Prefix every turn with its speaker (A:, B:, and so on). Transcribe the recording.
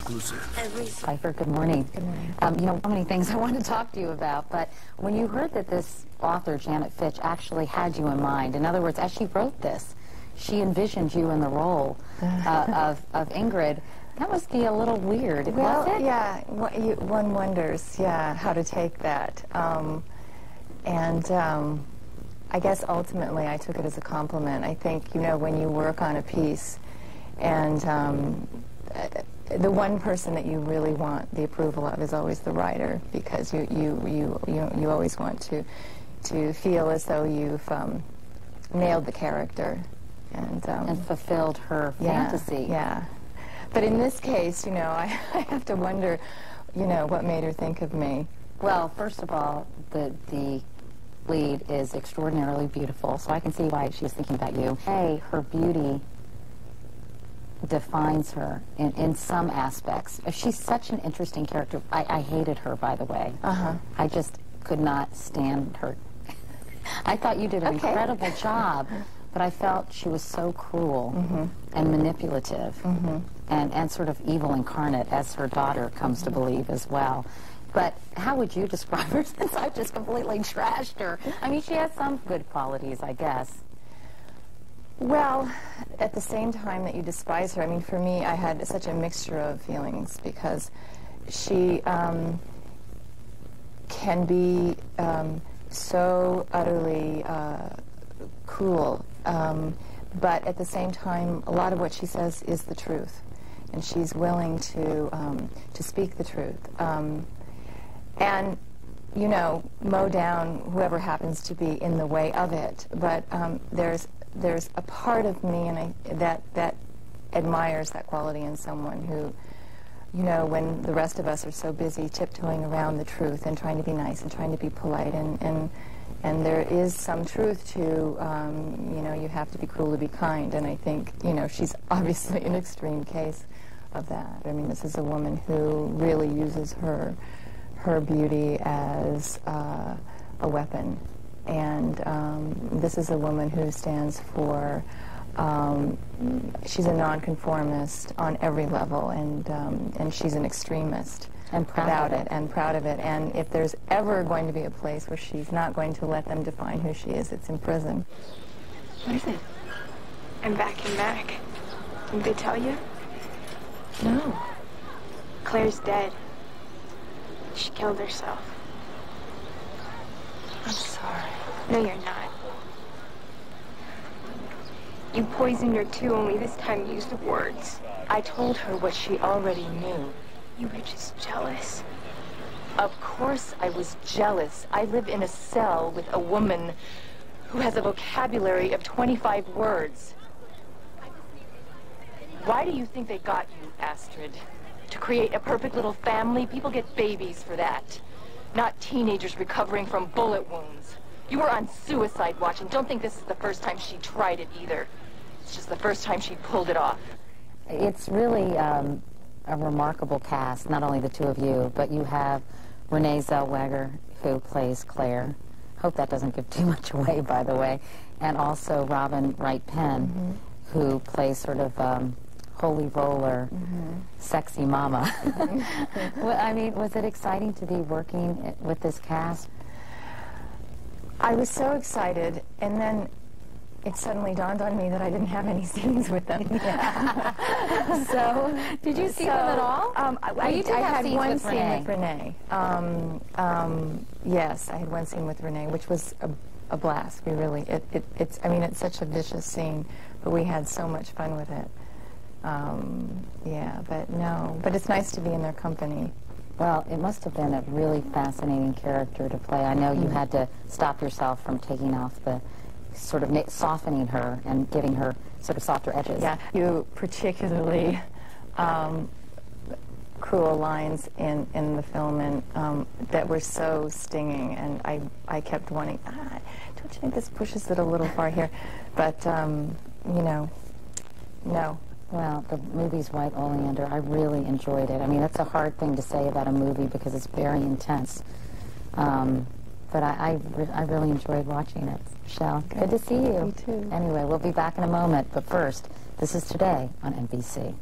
A: exclusive.
B: Pfeiffer, good morning.
C: Good morning.
B: You know, so many things I want to talk to you about, but when you heard that this author, Janet Fitch, actually had you in mind, in other words, as she wrote this, she envisioned you in the role of Ingrid, that must be a little weird,
C: Well,
B: was it?
C: yeah, one wonders, yeah, how to take that. I guess ultimately I took it as a compliment. I think, you know, when you work on a piece and the one person that you really want the approval of is always the writer, because you always want to feel as though you've nailed the character
B: And fulfilled her fantasy.
C: Yeah. But in this case, you know, I have to wonder, you know, what made her think of me.
B: Well, first of all, the lead is extraordinarily beautiful, so I can see why she's thinking about you. Hey, her beauty defines her in some aspects. She's such an interesting character. I hated her, by the way. I just could not stand her. I thought you did an incredible job, but I felt she was so cruel and manipulative and sort of evil incarnate, as her daughter comes to believe as well. But how would you describe her, since I've just completely trashed her? I mean, she has some good qualities, I guess.
C: Well, at the same time that you despise her, I mean, for me, I had such a mixture of feelings, because she can be so utterly cruel, but at the same time, a lot of what she says is the truth, and she's willing to speak the truth. And, you know, mow down whoever happens to be in the way of it. But there's a part of me that admires that quality in someone who, you know, when the rest of us are so busy tiptoeing around the truth and trying to be nice and trying to be polite, and there is some truth to, you know, you have to be cruel to be kind. And I think, you know, she's obviously an extreme case of that. I mean, this is a woman who really uses her beauty as a weapon. And this is a woman who stands for, she's a nonconformist on every level, and she's an extremist.
B: And proud of it.
C: And proud of it. And if there's ever going to be a place where she's not going to let them define who she is, it's in prison.
D: What is it? I'm back in Mac. Didn't they tell you?
C: No.
D: Claire's dead. She killed herself.
C: I'm sorry.
D: No, you're not. You poisoned her too, only this time you used words.
E: I told her what she already knew.
D: You were just jealous.
E: Of course I was jealous. I live in a cell with a woman who has a vocabulary of 25 words. Why do you think they got you, Astrid? To create a perfect little family? People get babies for that. Not teenagers recovering from bullet wounds. You were on suicide watch, and don't think this is the first time she tried it either. It's just the first time she pulled it off.
B: It's really a remarkable cast, not only the two of you, but you have Renee Zellweger, who plays Claire. Hope that doesn't give too much away, by the way. And also Robin Wright-Penn, who plays sort of holy roller, sexy mama. Well, I mean, was it exciting to be working with this cast?
C: I was so excited, and then it suddenly dawned on me that I didn't have any scenes with them.
B: So, did you see them at all?
C: I had one scene with Renee. Yes, I had one scene with Renee, which was a blast. We really, it's, I mean, it's such a vicious scene, but we had so much fun with it. Yeah, but it's nice to be in their company.
B: Well, it must have been a really fascinating character to play. I know you had to stop yourself from taking off the sort of softening her and giving her sort of softer edges.
C: Yeah, you particularly cruel lines in the film, and that were so stinging, and I kept wanting, don't you think this pushes it a little far here? But, you know, no.
B: Well, the movie's White Oleander. I really enjoyed it. I mean, that's a hard thing to say about a movie because it's very intense. But I really enjoyed watching it. Michelle, good to see you.
C: You too.
B: Anyway, we'll be back in a moment. But first, this is Today on NBC.